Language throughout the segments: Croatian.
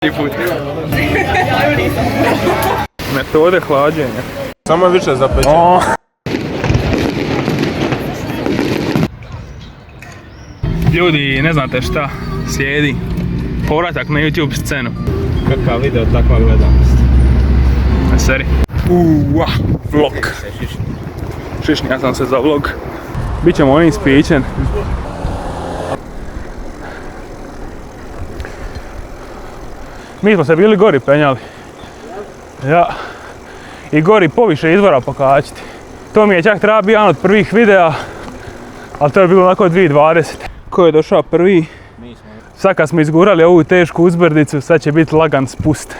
Put. Metode hlađenja. Samo više zapečen. Ljudi, ne znate šta slijedi. Povratak na YouTube scenu. Kakav video, takva gledanost. Na seri. Vlog. Šišnja sam se za vlog. Bićemo ovim spičen. Mi smo se bili gori penjali. Ja. I gori poviše izvora pokačiti. To mi je čak treba bio jedan od prvih videa. Ali to je bilo onako 2020. Ko je došao prvi? Mi smo. Sad kad smo izgurali ovu tešku uzbrdicu, sad će biti lagan spust.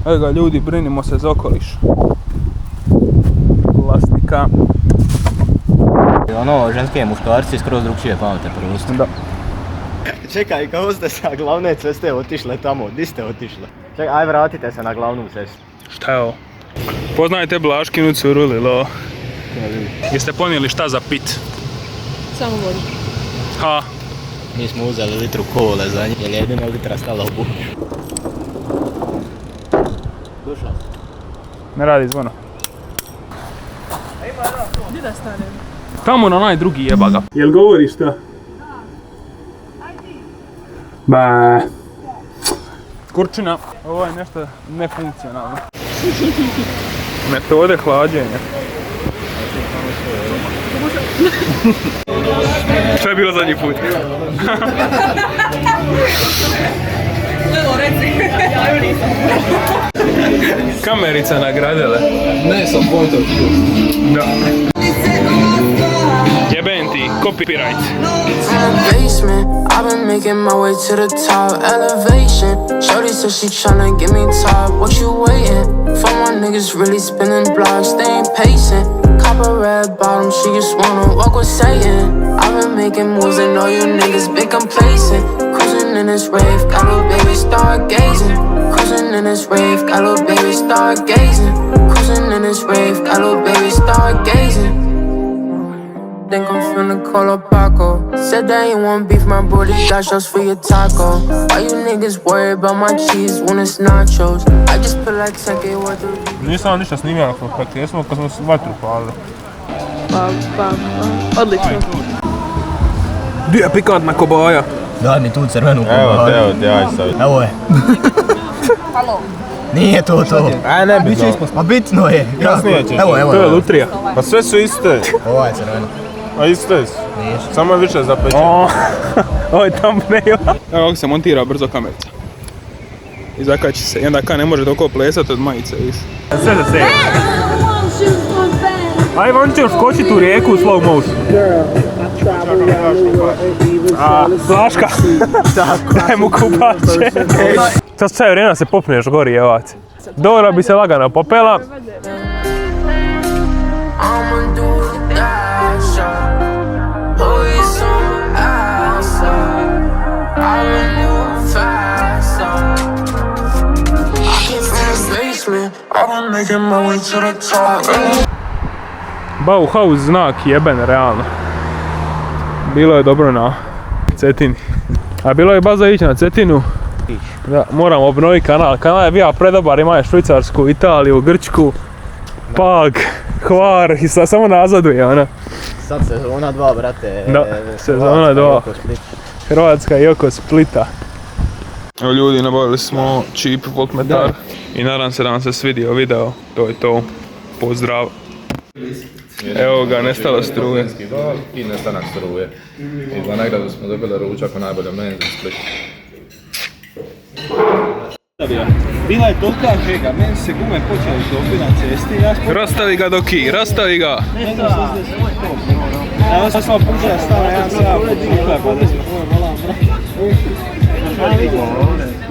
Evo ga ljudi, brinimo se za okoliš. Plastika. Ono, ženske muškarci skroz drugčije pamete prosto. Da. Čekaj, kako ste sa glavne ceste otišle tamo? Di ste otišle? Čekaj, aj vratite se na glavnu cestu. Šta je ovo? Poznajete Blaškinu curu Lilo? Jeste ponijeli šta za pit? Samo vodu. Ha. Mi smo uzeli litru kole za njih, jer je jedina litra stala u buću. Dušan. Ne radi zvono. Gdje da stanem? Tamo na onaj drugi jeba ga. Jel govoriš šta? Ba. Kurčina. Ovo je nešto nefunkcionalno. Metode hlađenja. Šta je bilo zadnji put? Evo, reci. Ja ju nisam. Kamerica nagradile. Ne, sam point of view. Da. Jebem ti, copyright. Basement, I've been making my way to the top. Elevation, shorty said she tryna get me top. What you waiting for? My niggas really spinning blocks, they ain't pacing. Copper red bottom, she just wanna walk with Satan. I've been making moves and all you niggas been complacent. Cruising in this rave, got little baby stargazing. Cruising in this rave, got little baby stargazing. Cruising in this rave, got little baby stargazing. Think I'm finna call up Paco. Said they ain't want beef, my booty got shots for your taco. Why you niggas worry about my cheese when it's nachos? I just feel like Seke worth the... Nisam ništa snimio na konspektu, jesmo kad smo vatru palili. Odlično. Gdje je pikantna kobaja? Daj mi tu crvenu kobaru. Evo te, aj sad. Evo je. Halo. Nije to. Aj, ne bitno. Ma bitno je. Kasnije ćeš. Evo. To je lutrija. Pa sve su iste. Ovo je crveno. A iste su. Nije. Samo je više zapečen. Ovo je thumbnail. Evo ovdje se montira brzo kamerica. I zakači se. I onda ka ne može toliko plesati od majice. Sve za sve. Aj, on će skočiti u rijeku u slow motion. Blaška. Daj mu kupače. Sad sve vrijeme se popneš gori, jevac. Dora bi se lagano popela. I'ma do the dash up. Always on my ass up. I'ma move fast up. I came from the basement. I've been making my way to the top. Bauhaus znak jeben, realno. Bilo je dobro na Cetini. A bilo je baza ići na Cetinu. Da, moram obnoviti kanal. Kanal je bio predobar, ima je Švicarsku, Italiju, Grčku, Pag, Hvar i sad samo nazaduje ona. Sad sezona 2, brate. Da, sezona 2. Hrvatska i oko Splita. Evo ljudi, nabavili smo cheap voltmetar i nadam se da vam se svidio video. To je to. Pozdrav. Evo ga, nestalo struje. I nestanak struje. I za nagradu smo dobili ručak u najboljom menzi u Splitu. Bila je tolika žega, meni se gume počeli topi na cesti. Rastavi ga Doki, rastavi ga! Ja sam samo puđa stava, ja sam